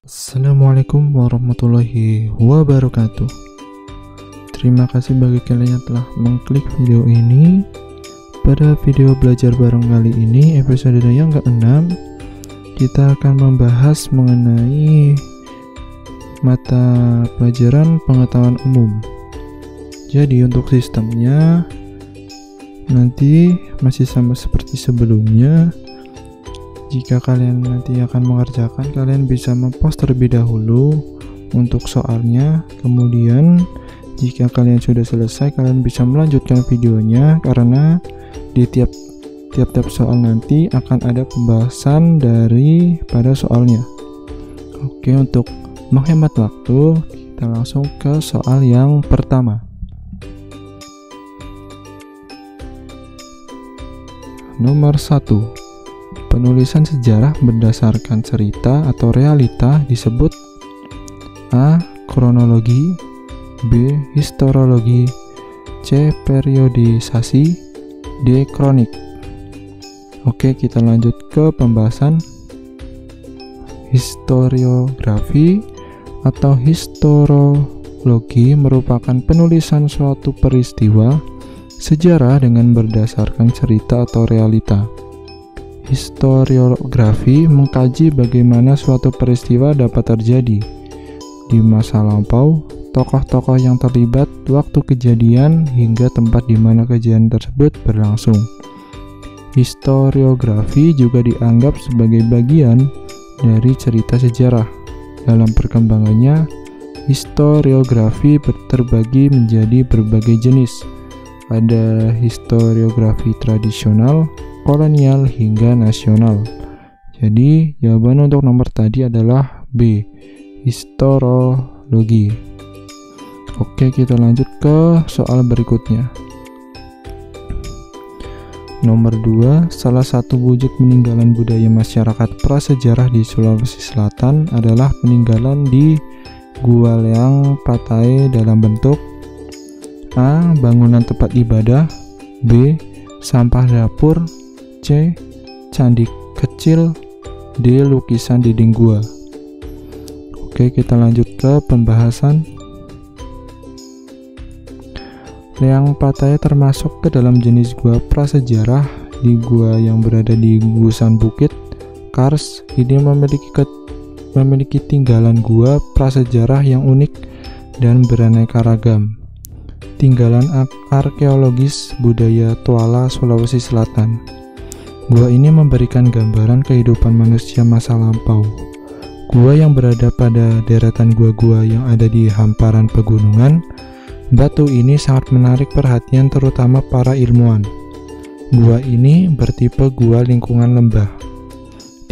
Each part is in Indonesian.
Assalamualaikum warahmatullahi wabarakatuh. Terima kasih bagi kalian yang telah mengklik video ini. Pada video belajar bareng kali ini, episode yang ke-6, kita akan membahas mengenai mata pelajaran pengetahuan umum. Jadi untuk sistemnya nanti masih sama seperti sebelumnya. Jika kalian nanti akan mengerjakan, kalian bisa mempost terlebih dahulu untuk soalnya. Kemudian jika kalian sudah selesai, kalian bisa melanjutkan videonya, karena di tiap soal nanti akan ada pembahasan pada soalnya. Oke, untuk menghemat waktu, kita langsung ke soal yang pertama. Nomor 1. Penulisan sejarah berdasarkan cerita atau realita disebut A. Kronologi, B. Historiologi, C. Periodisasi, D. Kronik. Oke, kita lanjut ke pembahasan. Historiografi atau historiologi merupakan penulisan suatu peristiwa sejarah dengan berdasarkan cerita atau realita. Historiografi mengkaji bagaimana suatu peristiwa dapat terjadi di masa lampau, tokoh-tokoh yang terlibat, waktu kejadian, hingga tempat di mana kejadian tersebut berlangsung. Historiografi juga dianggap sebagai bagian dari cerita sejarah. Dalam perkembangannya, historiografi terbagi menjadi berbagai jenis. Ada historiografi tradisional, kolonial, hingga nasional. Jadi jawaban untuk nomor tadi adalah B, historiologi. Oke, kita lanjut ke soal berikutnya. Nomor 2, salah satu wujud peninggalan budaya masyarakat prasejarah di Sulawesi Selatan adalah peninggalan di Gua Leang Patae dalam bentuk A. Bangunan tempat ibadah, B. Sampah dapur, C. Candi kecil, D. Lukisan dinding gua. Oke, kita lanjut ke pembahasan. Leang Patae termasuk ke dalam jenis gua prasejarah. Di gua yang berada di gugusan bukit Kars ini memiliki tinggalan gua prasejarah yang unik dan beraneka ragam. Tinggalan arkeologis budaya Toala, Sulawesi Selatan. Gua ini memberikan gambaran kehidupan manusia masa lampau. Gua yang berada pada deretan gua-gua yang ada di hamparan pegunungan, batu ini sangat menarik perhatian terutama para ilmuwan. Gua ini bertipe gua lingkungan lembah.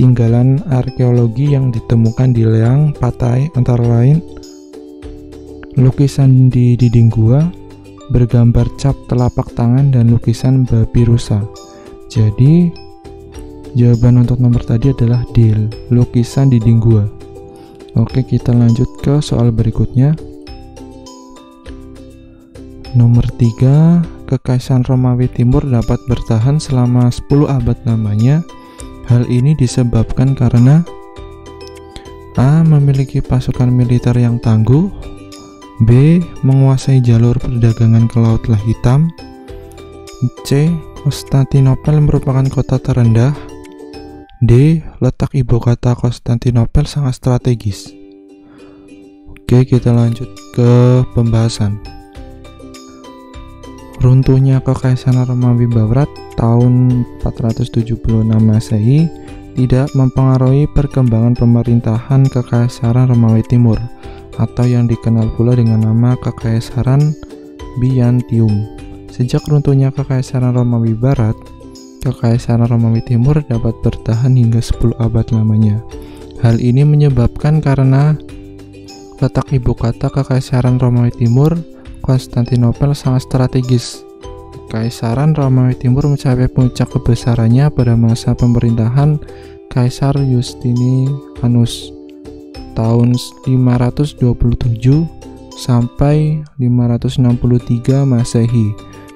Tinggalan arkeologi yang ditemukan di Leang Patae antara lain lukisan di dinding gua bergambar cap telapak tangan dan lukisan babi rusa. Jadi jawaban untuk nomor tadi adalah D, lukisan dinding gua. Oke, kita lanjut ke soal berikutnya. Nomor 3, Kekaisaran Romawi Timur dapat bertahan selama 10 abad lamanya. Hal ini disebabkan karena A. Memiliki pasukan militer yang tangguh, B. Menguasai jalur perdagangan ke Laut Hitam, C. Konstantinopel merupakan kota terendah, D. Letak ibu kota Konstantinopel sangat strategis. Oke, kita lanjut ke pembahasan. Runtuhnya Kekaisaran Romawi Barat tahun 476 Masehi tidak mempengaruhi perkembangan pemerintahan Kekaisaran Romawi Timur, atau yang dikenal pula dengan nama Kekaisaran Byzantium. Sejak runtuhnya Kekaisaran Romawi Barat, Kekaisaran Romawi Timur dapat bertahan hingga 10 abad lamanya. Hal ini menyebabkan karena letak ibu kota Kekaisaran Romawi Timur, Konstantinopel, sangat strategis. Kekaisaran Romawi Timur mencapai puncak kebesarannya pada masa pemerintahan Kaisar Justinianus tahun 527 sampai 563 Masehi.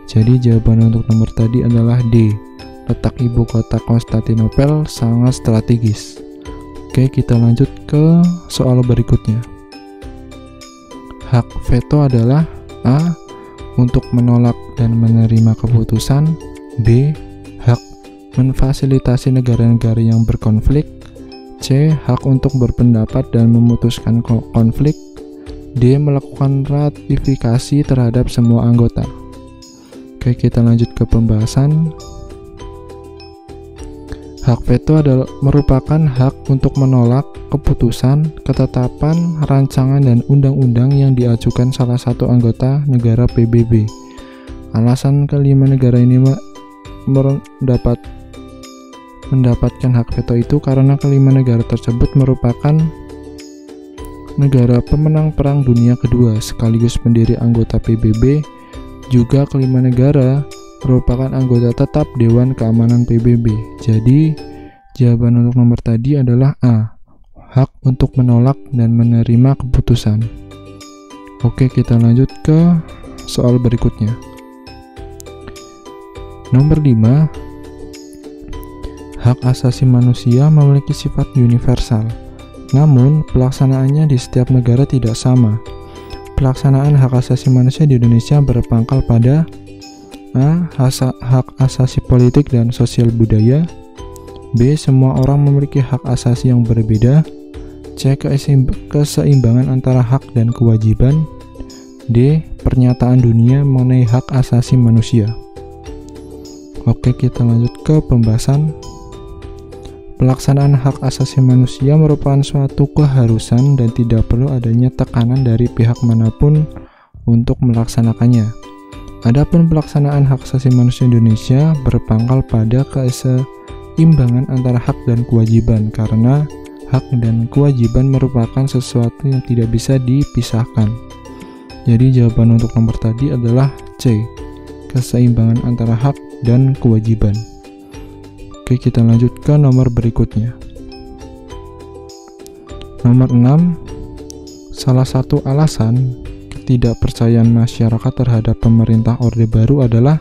Jadi jawaban untuk nomor tadi adalah D. Letak ibu kota Konstantinopel sangat strategis. Oke, kita lanjut ke soal berikutnya. Hak veto adalah A. Untuk menolak dan menerima keputusan. B. Hak memfasilitasi negara-negara yang berkonflik. C. Hak untuk berpendapat dan memutuskan konflik. D. Melakukan ratifikasi terhadap semua anggota. Oke, kita lanjut ke pembahasan. Hak veto adalah merupakan hak untuk menolak keputusan, ketetapan, rancangan, dan undang-undang yang diajukan salah satu anggota negara PBB. Alasan kelima negara ini mendapatkan hak veto itu karena kelima negara tersebut merupakan negara pemenang Perang Dunia Kedua sekaligus pendiri anggota PBB. Juga kelima negara merupakan anggota tetap Dewan Keamanan PBB. Jadi jawaban untuk nomor tadi adalah A. Hak untuk menolak dan menerima keputusan. Oke, kita lanjut ke soal berikutnya. Nomor 5. Hak asasi manusia memiliki sifat universal. Namun, pelaksanaannya di setiap negara tidak sama. Pelaksanaan hak asasi manusia di Indonesia berpangkal pada A. Hak asasi politik dan sosial budaya. B. Semua orang memiliki hak asasi yang berbeda. C. Keseimbangan antara hak dan kewajiban. D. Pernyataan dunia mengenai hak asasi manusia. Oke, kita lanjut ke pembahasan. Pelaksanaan hak asasi manusia merupakan suatu keharusan dan tidak perlu adanya tekanan dari pihak manapun untuk melaksanakannya. Adapun pelaksanaan hak asasi manusia Indonesia berpangkal pada keseimbangan antara hak dan kewajiban, karena hak dan kewajiban merupakan sesuatu yang tidak bisa dipisahkan. Jadi jawaban untuk nomor tadi adalah C. Keseimbangan antara hak dan kewajiban. Oke, kita lanjut ke nomor berikutnya. Nomor 6. Salah satu alasan ketidakpercayaan masyarakat terhadap pemerintah Orde Baru adalah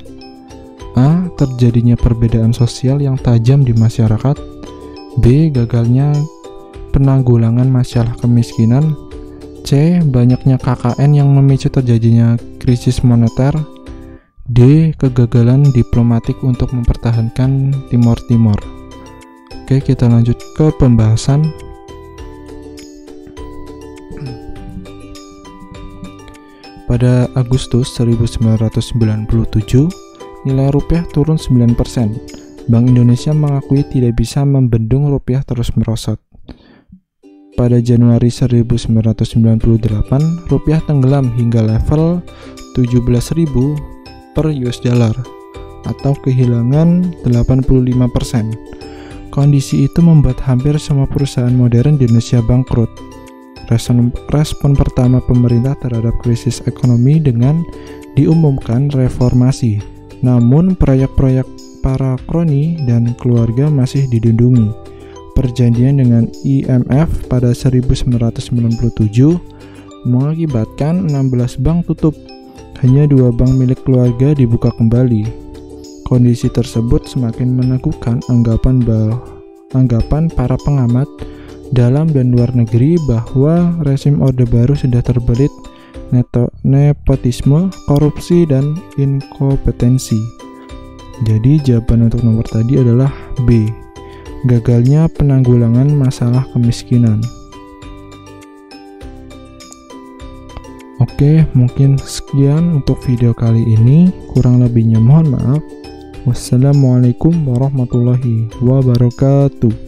A. Terjadinya perbedaan sosial yang tajam di masyarakat. B. Gagalnya penanggulangan masalah kemiskinan. C. Banyaknya KKN yang memicu terjadinya krisis moneter. D. Kegagalan diplomatik untuk mempertahankan Timor Timur. Oke, kita lanjut ke pembahasan. Pada Agustus 1997, nilai rupiah turun 9%. Bank Indonesia mengakui tidak bisa membendung rupiah terus merosot. Pada Januari 1998, rupiah tenggelam hingga level 17.000 per US dollar atau kehilangan 85%. Kondisi itu membuat hampir semua perusahaan modern di Indonesia bangkrut. Respon pertama pemerintah terhadap krisis ekonomi dengan diumumkan reformasi. Namun proyek-proyek para kroni dan keluarga masih didundungi. Perjanjian dengan IMF pada 1997 mengakibatkan 16 bank tutup. Hanya 2 bank milik keluarga dibuka kembali. Kondisi tersebut semakin meneguhkan anggapan para pengamat dalam dan luar negeri bahwa rezim Orde Baru sudah terbelit nepotisme, korupsi, dan inkompetensi. Jadi jawaban untuk nomor tadi adalah B. Gagalnya penanggulangan masalah kemiskinan. Oke, mungkin sekian untuk video kali ini. Kurang lebihnya mohon maaf. Wassalamualaikum warahmatullahi wabarakatuh.